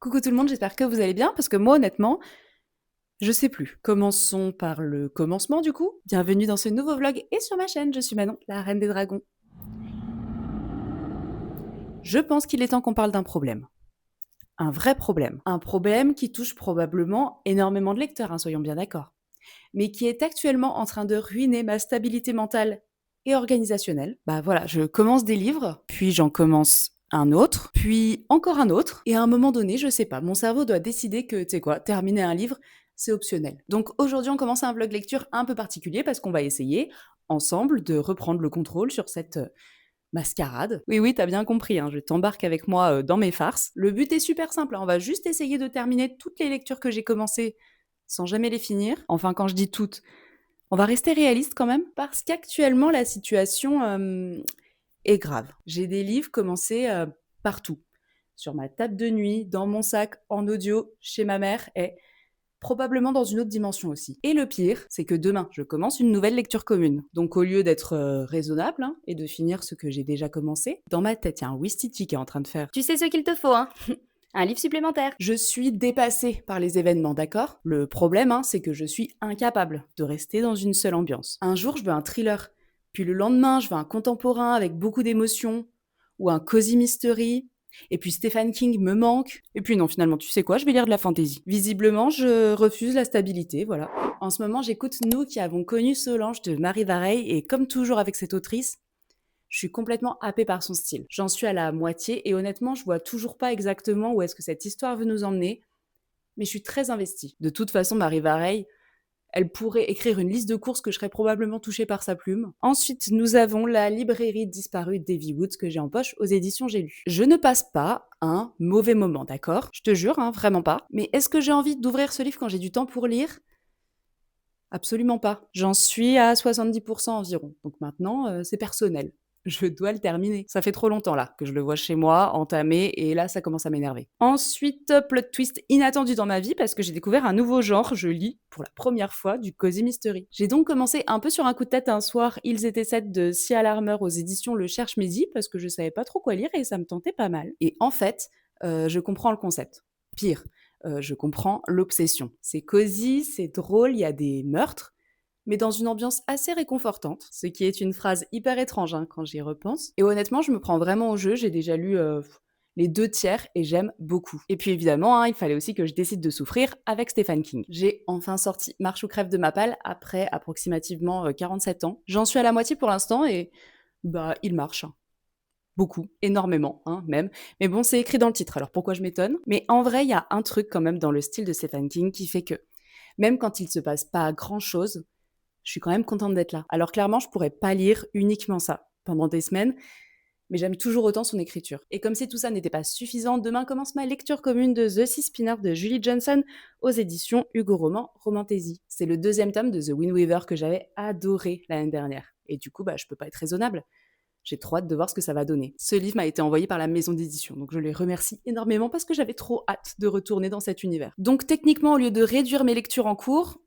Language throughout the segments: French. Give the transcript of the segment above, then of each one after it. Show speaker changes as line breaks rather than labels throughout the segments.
Coucou tout le monde, j'espère que vous allez bien parce que moi honnêtement, je sais plus. Commençons par le commencement du coup. Bienvenue dans ce nouveau vlog et sur ma chaîne, je suis Manon, la reine des dragons. Je pense qu'il est temps qu'on parle d'un problème. Un vrai problème. Un problème qui touche probablement énormément de lecteurs, hein, soyons bien d'accord. Mais qui est actuellement en train de ruiner ma stabilité mentale et organisationnelle. Bah voilà, je commence des livres, puis j'en commence un autre, puis encore un autre, et à un moment donné, je sais pas, mon cerveau doit décider que, tu sais quoi, terminer un livre, c'est optionnel. Donc aujourd'hui, on commence un vlog lecture un peu particulier parce qu'on va essayer, ensemble, de reprendre le contrôle sur cette mascarade. Oui, oui, t'as bien compris, hein, je t'embarque avec moi dans mes farces. Le but est super simple, hein, on va juste essayer de terminer toutes les lectures que j'ai commencées sans jamais les finir. Enfin, quand je dis toutes, on va rester réaliste quand même, parce qu'actuellement, la situation est grave. J'ai des livres commencés partout. Sur ma table de nuit, dans mon sac, en audio, chez ma mère, et probablement dans une autre dimension aussi. Et le pire, c'est que demain, je commence une nouvelle lecture commune. Donc au lieu d'être raisonnable hein, et de finir ce que j'ai déjà commencé, dans ma tête, il y a un Wistiti qui est en train de faire.
Tu sais ce qu'il te faut, hein? Un livre supplémentaire.
Je suis dépassée par les événements, d'accord? Le problème, hein, c'est que je suis incapable de rester dans une seule ambiance. Un jour, je veux un thriller, puis le lendemain, je veux un contemporain avec beaucoup d'émotions, ou un cozy mystery, et puis Stephen King me manque, et puis non, finalement, tu sais quoi, je vais lire de la fantasy. Visiblement, je refuse la stabilité, voilà. En ce moment, j'écoute Nous qui avons connu Solange de Marie Vareille, et comme toujours avec cette autrice, je suis complètement happée par son style. J'en suis à la moitié et honnêtement, je vois toujours pas exactement où est-ce que cette histoire veut nous emmener, mais je suis très investie. De toute façon, Marie Vareille, elle pourrait écrire une liste de courses que je serais probablement touchée par sa plume. Ensuite, nous avons La librairie disparue d'Evie Woods que j'ai en poche aux éditions J'ai lu. Je ne passe pas un mauvais moment, d'accord? Je te jure, hein, vraiment pas. Mais est-ce que j'ai envie d'ouvrir ce livre quand j'ai du temps pour lire? Absolument pas. J'en suis à 70% environ. Donc maintenant, c'est personnel. Je dois le terminer. Ça fait trop longtemps là que je le vois chez moi, entamé, et là ça commence à m'énerver. Ensuite, plot twist inattendu dans ma vie parce que j'ai découvert un nouveau genre. Je lis pour la première fois du cozy mystery. J'ai donc commencé un peu sur un coup de tête un soir Ils étaient sept de Sia Larmer aux éditions Le Cherche Midi parce que je savais pas trop quoi lire et ça me tentait pas mal. Et en fait, je comprends le concept. Pire, je comprends l'obsession. C'est cosy, c'est drôle, il y a des meurtres, mais dans une ambiance assez réconfortante, ce qui est une phrase hyper étrange hein, quand j'y repense. Et honnêtement, je me prends vraiment au jeu, j'ai déjà lu les 2 tiers et j'aime beaucoup. Et puis évidemment, hein, il fallait aussi que je décide de souffrir avec Stephen King. J'ai enfin sorti Marche ou crève de ma palle après approximativement 47 ans. J'en suis à la moitié pour l'instant et bah il marche. Hein. Beaucoup, énormément, hein, même. Mais bon, c'est écrit dans le titre, alors pourquoi je m'étonne? Mais en vrai, il y a un truc quand même dans le style de Stephen King qui fait que, même quand il se passe pas grand-chose, je suis quand même contente d'être là. Alors clairement, je pourrais pas lire uniquement ça pendant des semaines, mais j'aime toujours autant son écriture. Et comme si tout ça n'était pas suffisant, demain commence ma lecture commune de The Sea Spinner de Julie Johnson aux éditions Hugo Roman Romantaisie. C'est le 2e tome de The Wind Weaver que j'avais adoré l'année dernière. Et du coup, bah, je peux pas être raisonnable. J'ai trop hâte de voir ce que ça va donner. Ce livre m'a été envoyé par la maison d'édition, donc je les remercie énormément parce que j'avais trop hâte de retourner dans cet univers. Donc techniquement, au lieu de réduire mes lectures en cours,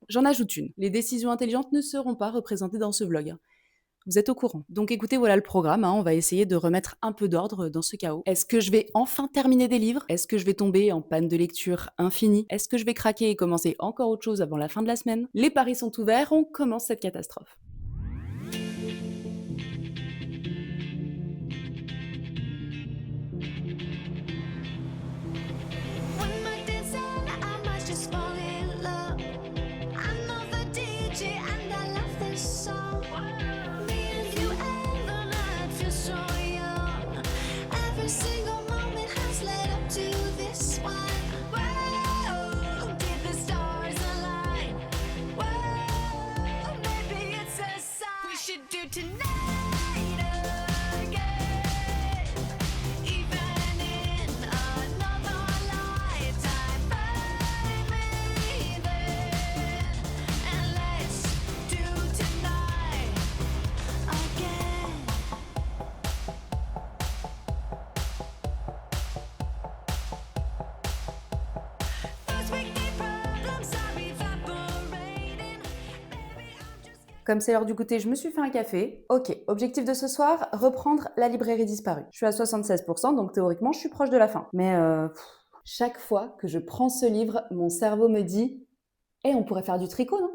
j'en ajoute une. Les décisions intelligentes ne seront pas représentées dans ce vlog. Hein. Vous êtes au courant. Donc écoutez, voilà le programme. Hein. On va essayer de remettre un peu d'ordre dans ce chaos. Est-ce que je vais enfin terminer des livres? Est-ce que je vais tomber en panne de lecture infinie? Est-ce que je vais craquer et commencer encore autre chose avant la fin de la semaine? Les paris sont ouverts, on commence cette catastrophe.
When my days end, I might just fall in love. I know the DJ and I love this song. Me and you and the night feel so young. Every single moment has led up to this one. Whoa, did the stars align? Whoa, maybe it's a sign. We should do tonight again. Even in another lifetime, find me then, and let's do tonight again. First weekday problems are evaporating. Maybe I'm just
Comme c'est l'heure du goûter, je me suis fait un café. Ok, objectif de ce soir, reprendre La librairie disparue. Je suis à 76%, donc théoriquement, je suis proche de la fin. Mais Chaque fois que je prends ce livre, mon cerveau me dit: «Eh, on pourrait faire du tricot, non?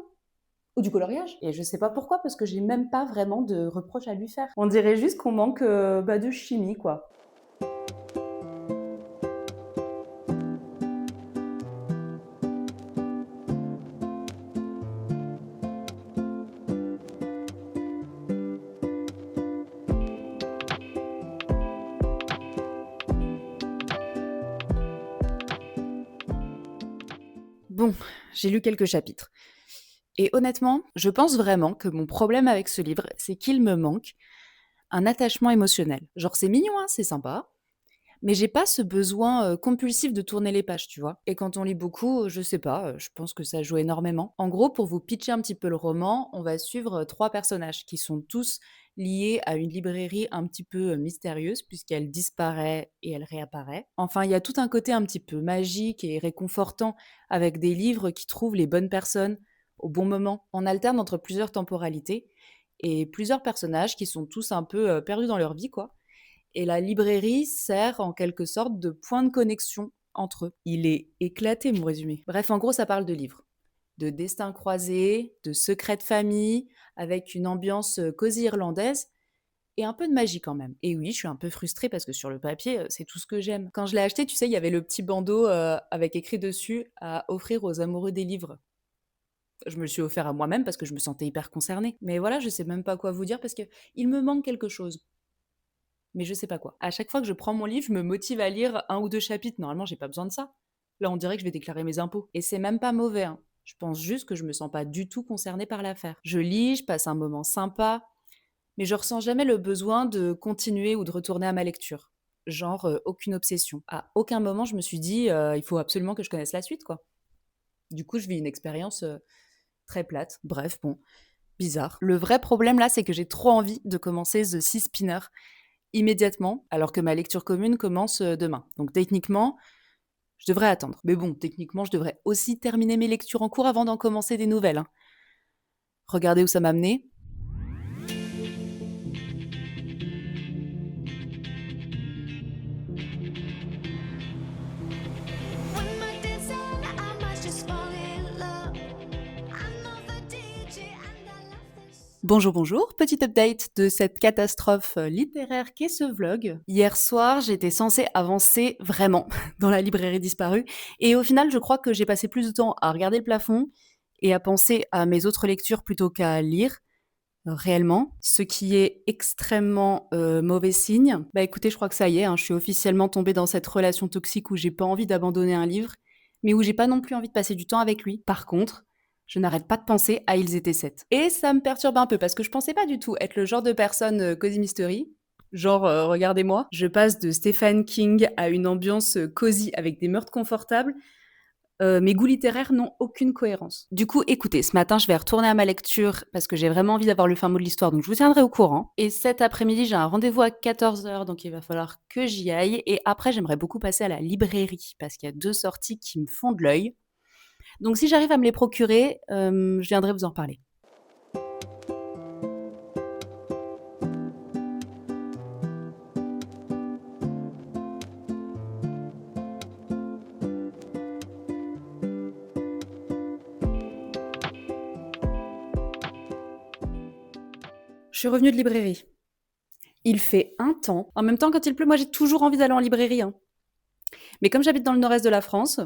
Ou du coloriage?» Et je sais pas pourquoi, parce que j'ai même pas vraiment de reproches à lui faire. On dirait juste qu'on manque, de chimie, quoi. Bon, j'ai lu quelques chapitres et honnêtement, je pense vraiment que mon problème avec ce livre, c'est qu'il me manque un attachement émotionnel. Genre c'est mignon, hein, c'est sympa, mais j'ai pas ce besoin, compulsif de tourner les pages, tu vois? Et quand on lit beaucoup, je sais pas, je pense que ça joue énormément. En gros, pour vous pitcher un petit peu le roman, on va suivre, 3 personnages qui sont tous liés à une librairie un petit peu, mystérieuse puisqu'elle disparaît et elle réapparaît. Enfin, il y a tout un côté un petit peu magique et réconfortant avec des livres qui trouvent les bonnes personnes au bon moment. On alterne entre plusieurs temporalités et plusieurs personnages qui sont tous un peu, perdus dans leur vie, quoi, et la librairie sert en quelque sorte de point de connexion entre eux. Il est éclaté, mon résumé. Bref, en gros, ça parle de livres, de destins croisés, de secrets de famille, avec une ambiance cosy irlandaise et un peu de magie quand même. Et oui, je suis un peu frustrée parce que sur le papier, c'est tout ce que j'aime. Quand je l'ai acheté, tu sais, il y avait le petit bandeau avec écrit dessus à offrir aux amoureux des livres. Je me le suis offert à moi-même parce que je me sentais hyper concernée. Mais voilà, je sais même pas quoi vous dire parce que il me manque quelque chose. Mais je sais pas quoi. À chaque fois que je prends mon livre, je me motive à lire un ou 2 chapitres. Normalement, j'ai pas besoin de ça. Là, on dirait que je vais déclarer mes impôts. Et c'est même pas mauvais, hein. Je pense juste que je me sens pas du tout concernée par l'affaire. Je lis, je passe un moment sympa, mais je ressens jamais le besoin de continuer ou de retourner à ma lecture. Genre, aucune obsession. À aucun moment, je me suis dit, il faut absolument que je connaisse la suite, quoi. Du coup, je vis une expérience très plate. Bref, bon, bizarre. Le vrai problème là, c'est que j'ai trop envie de commencer The Sea Spinner immédiatement, alors que ma lecture commune commence demain. Donc techniquement, je devrais attendre. Mais bon, techniquement, je devrais aussi terminer mes lectures en cours avant d'en commencer des nouvelles, hein. Regardez où ça m'a mené.
When my days end, I might just fall in love. I'm the DJ and I love this.
Bonjour, bonjour, petit update de cette catastrophe littéraire qu'est ce vlog. Hier soir, j'étais censée avancer vraiment dans la librairie disparue et au final, je crois que j'ai passé plus de temps à regarder le plafond et à penser à mes autres lectures plutôt qu'à lire. Réellement, ce qui est extrêmement mauvais signe. Bah écoutez, je crois que ça y est, hein, je suis officiellement tombée dans cette relation toxique où j'ai pas envie d'abandonner un livre, mais où j'ai pas non plus envie de passer du temps avec lui. Par contre, je n'arrête pas de penser à Ils étaient sept. Et ça me perturbe un peu parce que je pensais pas du tout être le genre de personne cozy mystery. Genre, regardez-moi, je passe de Stephen King à une ambiance cosy avec des meurtres confortables. Mes goûts littéraires n'ont aucune cohérence. Du coup, écoutez, ce matin, je vais retourner à ma lecture parce que j'ai vraiment envie d'avoir le fin mot de l'histoire, donc je vous tiendrai au courant. Et cet après-midi, j'ai un rendez-vous à 14h, donc il va falloir que j'y aille. Et après, j'aimerais beaucoup passer à la librairie parce qu'il y a 2 sorties qui me font de l'œil. Donc si j'arrive à me les procurer, je viendrai vous en reparler. Je suis revenue de librairie. Il fait un temps. En même temps, quand il pleut, moi, j'ai toujours envie d'aller en librairie, hein. Mais comme j'habite dans le nord-est de la France,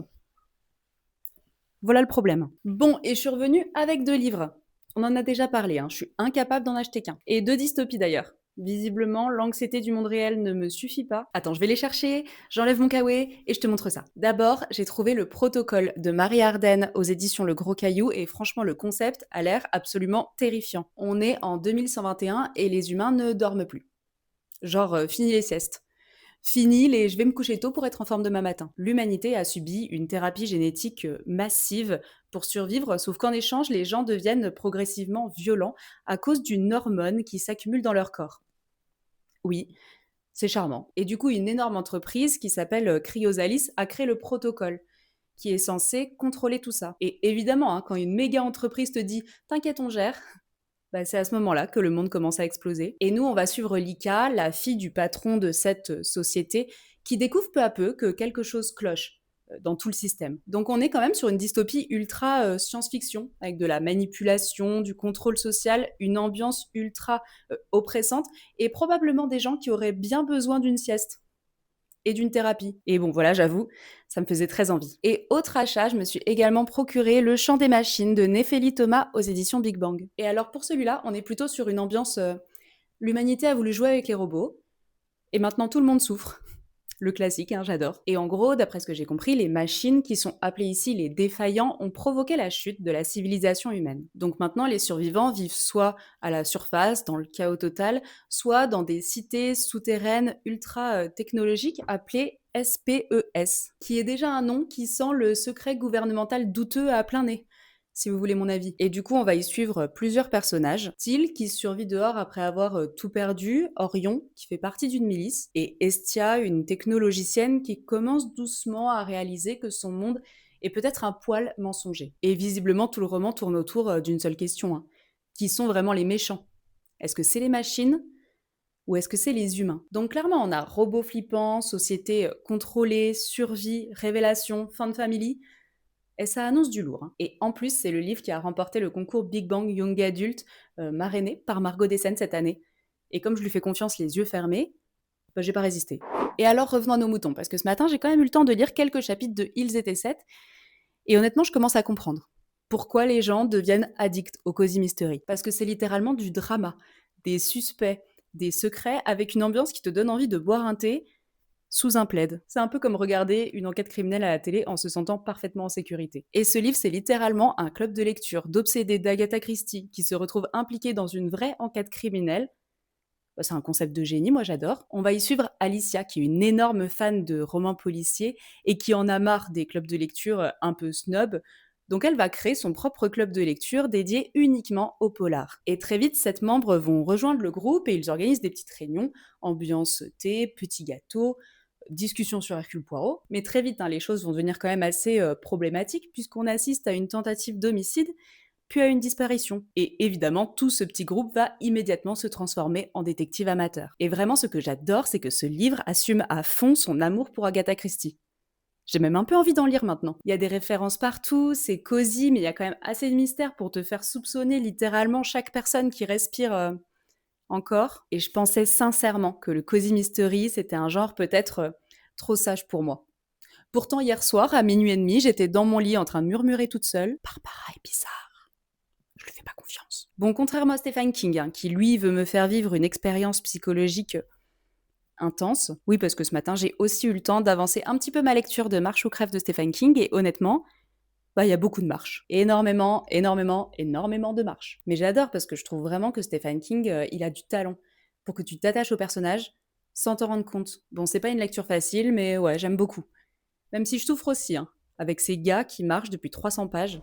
voilà le problème. Bon, et je suis revenue avec 2 livres. On en a déjà parlé, hein, je suis incapable d'en acheter qu'un. Et 2 dystopies d'ailleurs. Visiblement, l'anxiété du monde réel ne me suffit pas. Attends, je vais les chercher, j'enlève mon kawaii et je te montre ça. D'abord, j'ai trouvé le protocole de Marie Arden aux éditions Le Gros Caillou et franchement, le concept a l'air absolument terrifiant. On est en 2121 et les humains ne dorment plus. Genre, fini les siestes. Fini les je vais me coucher tôt pour être en forme demain matin. L'humanité a subi une thérapie génétique massive pour survivre, sauf qu'en échange, les gens deviennent progressivement violents à cause d'une hormone qui s'accumule dans leur corps. Oui, c'est charmant. Et du coup, une énorme entreprise qui s'appelle Cryosalis a créé le protocole qui est censé contrôler tout ça. Et évidemment, hein, quand une méga entreprise te dit t'inquiète, on gère, bah, c'est à ce moment-là que le monde commence à exploser. Et nous, on va suivre Lika, la fille du patron de cette société, qui découvre peu à peu que quelque chose cloche. dans tout le système. Donc on est quand même sur une dystopie ultra science-fiction, avec de la manipulation, du contrôle social, une ambiance ultra oppressante, et probablement des gens qui auraient bien besoin d'une sieste et d'une thérapie. Et bon, voilà, j'avoue, ça me faisait très envie. Et autre achat, je me suis également procuré Le Chant des machines de Néfélie Thomas aux éditions Big Bang. Et alors pour celui-là, on est plutôt sur une ambiance l'humanité a voulu jouer avec les robots, et maintenant tout le monde souffre. Le classique, hein, j'adore. Et en gros, d'après ce que j'ai compris, les machines, qui sont appelées ici les défaillants, ont provoqué la chute de la civilisation humaine. Donc maintenant, les survivants vivent soit à la surface, dans le chaos total, soit dans des cités souterraines ultra technologiques appelées SPES, qui est déjà un nom qui sent le secret gouvernemental douteux à plein nez, si vous voulez mon avis. Et du coup, on va y suivre plusieurs personnages. Till, qui survit dehors après avoir tout perdu, Orion, qui fait partie d'une milice, et Estia, une technologicienne qui commence doucement à réaliser que son monde est peut-être un poil mensonger. Et visiblement, tout le roman tourne autour d'une seule question, hein. Qui sont vraiment les méchants? Est-ce que c'est les machines ou est-ce que c'est les humains? Donc clairement, on a robots flippants, société contrôlée, survie, révélation, fin de famille. Et ça annonce du lourd, hein. Et en plus, c'est le livre qui a remporté le concours Big Bang Young Adult, marrainé par Margot Dessen cette année. Et comme je lui fais confiance les yeux fermés, bah, j'ai pas résisté. Et alors, revenons à nos moutons, parce que ce matin, j'ai quand même eu le temps de lire quelques chapitres de Ils étaient sept, et honnêtement, je commence à comprendre pourquoi les gens deviennent addicts au Cozy Mystery. Parce que c'est littéralement du drama, des suspects, des secrets, avec une ambiance qui te donne envie de boire un thé sous un plaid. C'est un peu comme regarder une enquête criminelle à la télé en se sentant parfaitement en sécurité. Et ce livre, c'est littéralement un club de lecture d'obsédés d'Agatha Christie qui se retrouvent impliqués dans une vraie enquête criminelle. Bah, c'est un concept de génie, moi j'adore. On va y suivre Alicia, qui est une énorme fan de romans policiers et qui en a marre des clubs de lecture un peu snob. Donc elle va créer son propre club de lecture dédié uniquement au polar. Et très vite, 7 membres vont rejoindre le groupe et ils organisent des petites réunions, ambiance thé, petits gâteaux, discussion sur Hercule Poirot. Mais très vite, hein, les choses vont devenir quand même assez problématiques puisqu'on assiste à une tentative d'homicide puis à une disparition. Et évidemment, tout ce petit groupe va immédiatement se transformer en détective amateur. Et vraiment, ce que j'adore, c'est que ce livre assume à fond son amour pour Agatha Christie. J'ai même un peu envie d'en lire maintenant. Il y a des références partout, c'est cosy, mais il y a quand même assez de mystère pour te faire soupçonner littéralement chaque personne qui respire encore. Et je pensais sincèrement que le cozy mystery, c'était un genre peut-être trop sage pour moi. Pourtant, hier soir, à minuit et demi, j'étais dans mon lit en train de murmurer toute seule. Barbara est bizarre. Je lui fais pas confiance. Bon, contrairement à Stephen King, hein, qui lui veut me faire vivre une expérience psychologique intense. Oui, parce que ce matin, j'ai aussi eu le temps d'avancer un petit peu ma lecture de Marche ou crève de Stephen King, et honnêtement, bah, il y a beaucoup de marches. Énormément, énormément, énormément de marches. Mais j'adore parce que je trouve vraiment que Stephen King, il a du talent pour que tu t'attaches au personnage sans t'en rendre compte. Bon, c'est pas une lecture facile, mais ouais, j'aime beaucoup. Même si je souffre aussi, hein, avec ces gars qui marchent depuis 300 pages.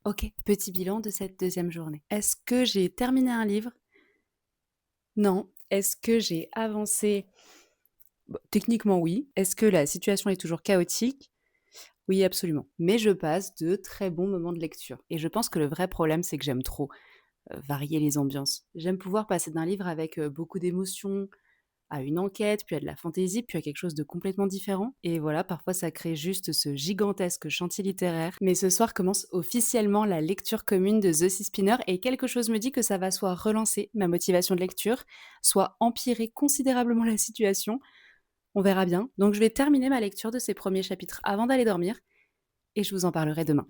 Ok, petit bilan de cette deuxième journée. Est-ce que j'ai terminé un livre? Non. Est-ce que j'ai avancé? Bah, techniquement, oui. Est-ce que la situation est toujours chaotique? Oui, absolument. Mais je passe de très bons moments de lecture. Et je pense que le vrai problème, c'est que j'aime trop varier les ambiances. J'aime pouvoir passer d'un livre avec beaucoup d'émotions à une enquête, puis à de la fantaisie, puis à quelque chose de complètement différent. Et voilà, parfois ça crée juste ce gigantesque chantier littéraire. Mais ce soir commence officiellement la lecture commune de The Sea Spinner et quelque chose me dit que ça va soit relancer ma motivation de lecture, soit empirer considérablement la situation. On verra bien. Donc je vais terminer ma lecture de ces premiers chapitres avant d'aller dormir et je vous en parlerai demain.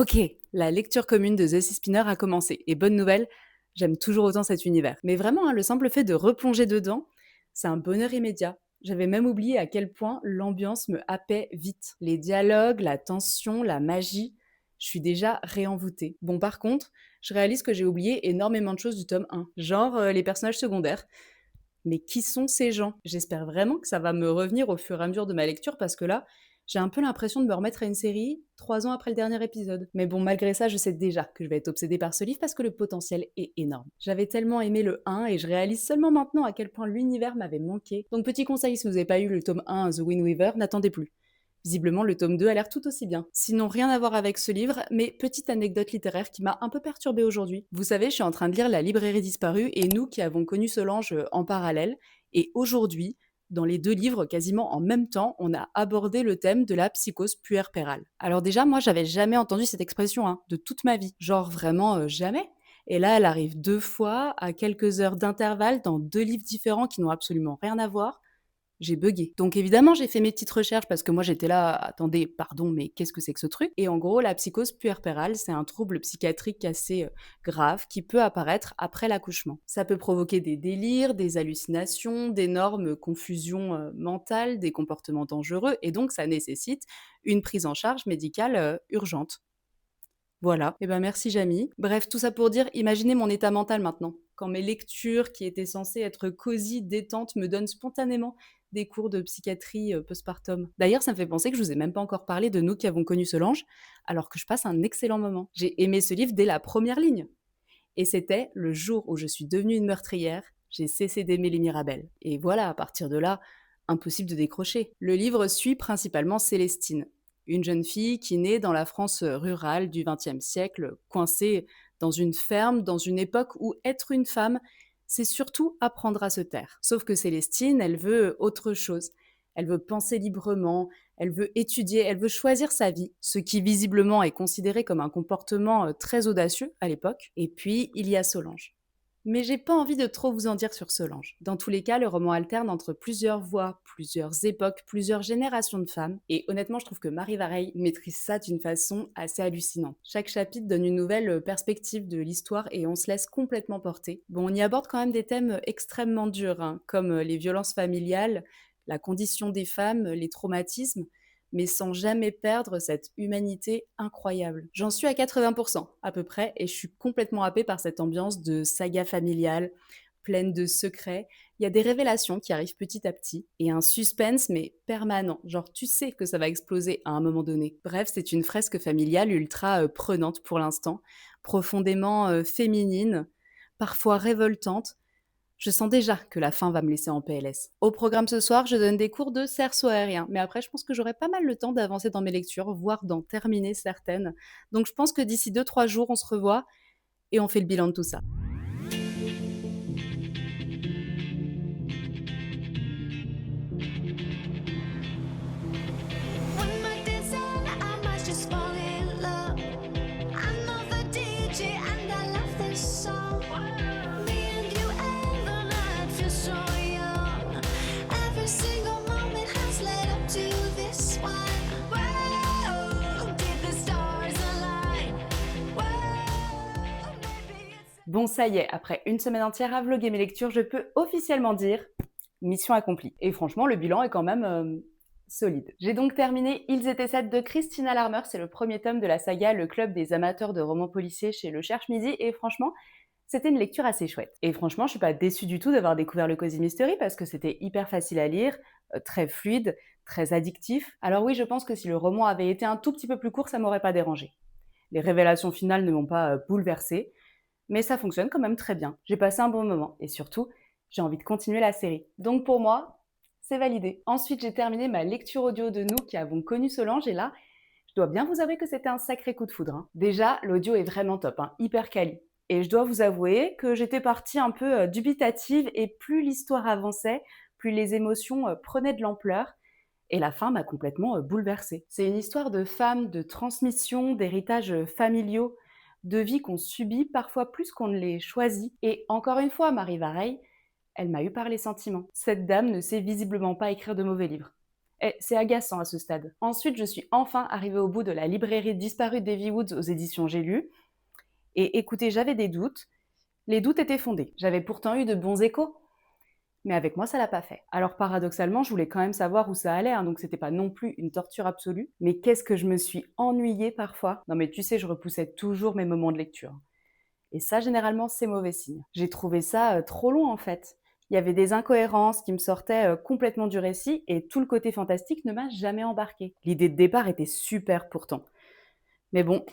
Ok, la lecture commune de The Sea Spinner a commencé. Et bonne nouvelle, j'aime toujours autant cet univers. Mais vraiment, hein, le simple fait de replonger dedans, c'est un bonheur immédiat. J'avais même oublié à quel point l'ambiance me happait vite. Les dialogues, la tension, la magie, je suis déjà réenvoûtée. Bon, par contre, je réalise que j'ai oublié énormément de choses du tome 1, genre les personnages secondaires. Mais qui sont ces gens? J'espère vraiment que ça va me revenir au fur et à mesure de ma lecture parce que là, j'ai un peu l'impression de me remettre à une série 3 ans après le dernier épisode. Mais bon, malgré ça, je sais déjà que je vais être obsédée par ce livre parce que le potentiel est énorme. J'avais tellement aimé le 1 et je réalise seulement maintenant à quel point l'univers m'avait manqué. Donc petit conseil, si vous n'avez pas eu le tome 1 The Wind Weaver, n'attendez plus. Visiblement, le tome 2 a l'air tout aussi bien. Sinon, rien à voir avec ce livre, mais petite anecdote littéraire qui m'a un peu perturbée aujourd'hui. Vous savez, je suis en train de lire La librairie disparue et nous qui avons connu Solange en parallèle. Et aujourd'hui, dans les deux livres, quasiment en même temps, on a abordé le thème de la psychose puerpérale. Alors déjà, moi, j'avais jamais entendu cette expression de toute ma vie. Genre vraiment jamais. Et là, elle arrive 2 fois, à quelques heures d'intervalle, dans 2 livres différents qui n'ont absolument rien à voir. J'ai buggé. Donc évidemment, j'ai fait mes petites recherches parce que moi j'étais là, attendez, pardon, mais qu'est-ce que c'est que ce truc? Et en gros, la psychose puerpérale, c'est un trouble psychiatrique assez grave qui peut apparaître après l'accouchement. Ça peut provoquer des délires, des hallucinations, d'énormes confusions mentales, des comportements dangereux, et donc ça nécessite une prise en charge médicale urgente. Voilà. Eh ben merci Jamy. Bref, tout ça pour dire, imaginez mon état mental maintenant. Quand mes lectures, qui étaient censées être cosy, détentes, me donnent spontanément des cours de psychiatrie postpartum. D'ailleurs, ça me fait penser que je vous ai même pas encore parlé de Nous qui avons connu Solange, alors que je passe un excellent moment. J'ai aimé ce livre dès la première ligne. Et c'était le jour où je suis devenue une meurtrière, j'ai cessé d'aimer les Mirabelles. Et voilà, à partir de là, impossible de décrocher. Le livre suit principalement Célestine, une jeune fille qui naît dans la France rurale du XXe siècle, coincée dans une ferme, dans une époque où être une femme, c'est surtout apprendre à se taire. Sauf que Célestine, elle veut autre chose. Elle veut penser librement, elle veut étudier, elle veut choisir sa vie, ce qui visiblement est considéré comme un comportement très audacieux à l'époque. Et puis, il y a Solange. Mais j'ai pas envie de trop vous en dire sur Solange. Dans tous les cas, le roman alterne entre plusieurs voix, plusieurs époques, plusieurs générations de femmes. Et honnêtement, je trouve que Marie Vareille maîtrise ça d'une façon assez hallucinante. Chaque chapitre donne une nouvelle perspective de l'histoire et on se laisse complètement porter. Bon, on y aborde quand même des thèmes extrêmement durs, comme les violences familiales, la condition des femmes, les traumatismes, mais sans jamais perdre cette humanité incroyable. J'en suis à 80% à peu près, et je suis complètement happée par cette ambiance de saga familiale, pleine de secrets. Il y a des révélations qui arrivent petit à petit, et un suspense, mais permanent. Genre, tu sais que ça va exploser à un moment donné. Bref, c'est une fresque familiale ultra prenante pour l'instant, profondément féminine, parfois révoltante. Je sens déjà que la fin va me laisser en PLS. Au programme ce soir, je donne des cours de cerceau aérien, mais après, je pense que j'aurai pas mal le temps d'avancer dans mes lectures, voire d'en terminer certaines. Donc, je pense que d'ici 2-3 jours, on se revoit et on fait le bilan de tout ça.
One might dance and I might just fall in love. I know the DJ and I love this song. Me and you every night feel so young. Every single moment has led up to this one. Whoa, did the stars align? Whoa, maybe it's
Bon, ça y est, après une semaine entière à vloguer mes lectures, je peux officiellement dire mission accomplie. Et franchement, le bilan est quand même solide. J'ai donc terminé Ils étaient 7 de Christina Larmer, c'est le premier tome de la saga Le Club des amateurs de romans policiers chez Le Cherche Midi, et franchement, c'était une lecture assez chouette. Et franchement, je suis pas déçue du tout d'avoir découvert le Cozy Mystery parce que c'était hyper facile à lire, très fluide, très addictif. Alors oui, je pense que si le roman avait été un tout petit peu plus court, ça m'aurait pas dérangé. Les révélations finales ne m'ont pas bouleversée, mais ça fonctionne quand même très bien. J'ai passé un bon moment et surtout, j'ai envie de continuer la série. Donc pour moi, c'est validé. Ensuite, j'ai terminé ma lecture audio de Nous qui avons connu Solange, et là, je dois bien vous avouer que c'était un sacré coup de foudre. Déjà, l'audio est vraiment top, hyper quali. Et je dois vous avouer que j'étais partie un peu dubitative, et plus l'histoire avançait, plus les émotions prenaient de l'ampleur, et la fin m'a complètement bouleversée. C'est une histoire de femmes, de transmission, d'héritages familiaux, de vies qu'on subit parfois plus qu'on ne les choisit. Et encore une fois, Marie Vareille, elle m'a eu par les sentiments. Cette dame ne sait visiblement pas écrire de mauvais livres. Et c'est agaçant à ce stade. Ensuite, je suis enfin arrivée au bout de La librairie disparue d'Evie Woods aux éditions J'ai lu. Et écoutez, j'avais des doutes. Les doutes étaient fondés. J'avais pourtant eu de bons échos. Mais avec moi, ça l'a pas fait. Alors paradoxalement, je voulais quand même savoir où ça allait, hein, donc c'était pas non plus une torture absolue. Mais qu'est-ce que je me suis ennuyée parfois. Non mais tu sais, je repoussais toujours mes moments de lecture. Et ça, généralement, c'est mauvais signe. J'ai trouvé ça trop long en fait. Il y avait des incohérences qui me sortaient complètement du récit et tout le côté fantastique ne m'a jamais embarqué. L'idée de départ était super pourtant. Mais bon,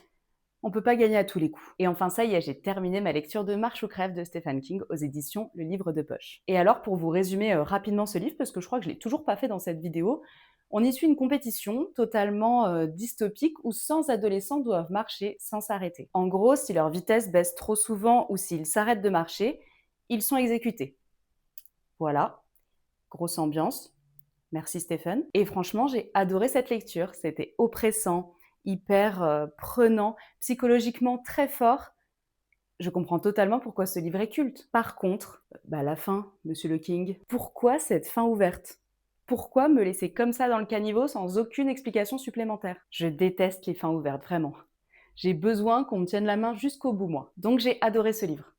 on peut pas gagner à tous les coups. Et enfin, ça y est, j'ai terminé ma lecture de Marche ou crève de Stephen King aux éditions Le Livre de Poche. Et alors, pour vous résumer rapidement ce livre, parce que je crois que je l'ai toujours pas fait dans cette vidéo, on y suit une compétition totalement dystopique où 100 adolescents doivent marcher sans s'arrêter. En gros, si leur vitesse baisse trop souvent ou s'ils s'arrêtent de marcher, ils sont exécutés. Voilà, grosse ambiance. Merci Stephen. Et franchement, j'ai adoré cette lecture. C'était oppressant, hyper prenant, psychologiquement très fort. Je comprends totalement pourquoi ce livre est culte. Par contre, la fin, Monsieur le King. Pourquoi cette fin ouverte? Pourquoi me laisser comme ça dans le caniveau sans aucune explication supplémentaire? Je déteste les fins ouvertes, vraiment. J'ai besoin qu'on me tienne la main jusqu'au bout, moi. Donc j'ai adoré ce livre.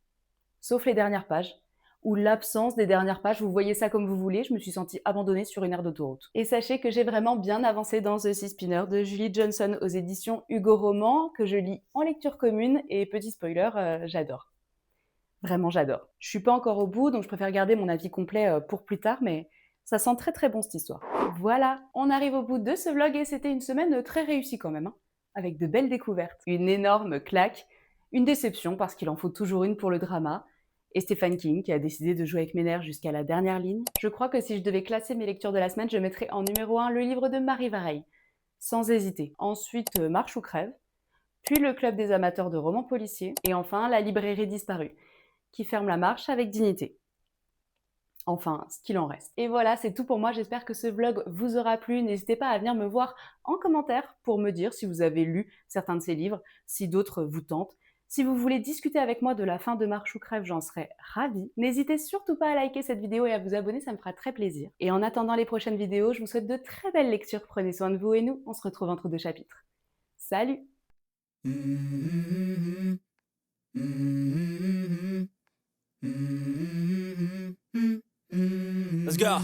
Sauf les dernières pages, ou l'absence des dernières pages, vous voyez ça comme vous voulez, je me suis sentie abandonnée sur une aire d'autoroute. Et sachez que j'ai vraiment bien avancé dans The Sea Spinner de Julie Johnson aux éditions Hugo Roman, que je lis en lecture commune, et petit spoiler, j'adore. Vraiment, j'adore. Je suis pas encore au bout, donc je préfère garder mon avis complet pour plus tard, mais ça sent très très bon cette histoire. Voilà, on arrive au bout de ce vlog et c'était une semaine très réussie quand même, hein, avec de belles découvertes. Une énorme claque, une déception parce qu'il en faut toujours une pour le drama, et Stephen King qui a décidé de jouer avec mes nerfs jusqu'à la dernière ligne. Je crois que si je devais classer mes lectures de la semaine, je mettrais en numéro 1 le livre de Marie Vareille, sans hésiter. Ensuite, Marche ou crève, puis le Club des amateurs de romans policiers, et enfin La librairie disparue, qui ferme la marche avec dignité. Enfin, ce qu'il en reste. Et voilà, c'est tout pour moi. J'espère que ce vlog vous aura plu. N'hésitez pas à venir me voir en commentaire pour me dire si vous avez lu certains de ces livres, si d'autres vous tentent. Si vous voulez discuter avec moi de la fin de Marche ou crève, j'en serais ravie. N'hésitez surtout pas à liker cette vidéo et à vous abonner, ça me fera très plaisir. Et en attendant les prochaines vidéos, je vous souhaite de très belles lectures. Prenez soin de vous et nous, on se retrouve entre deux chapitres. Salut!
Let's go.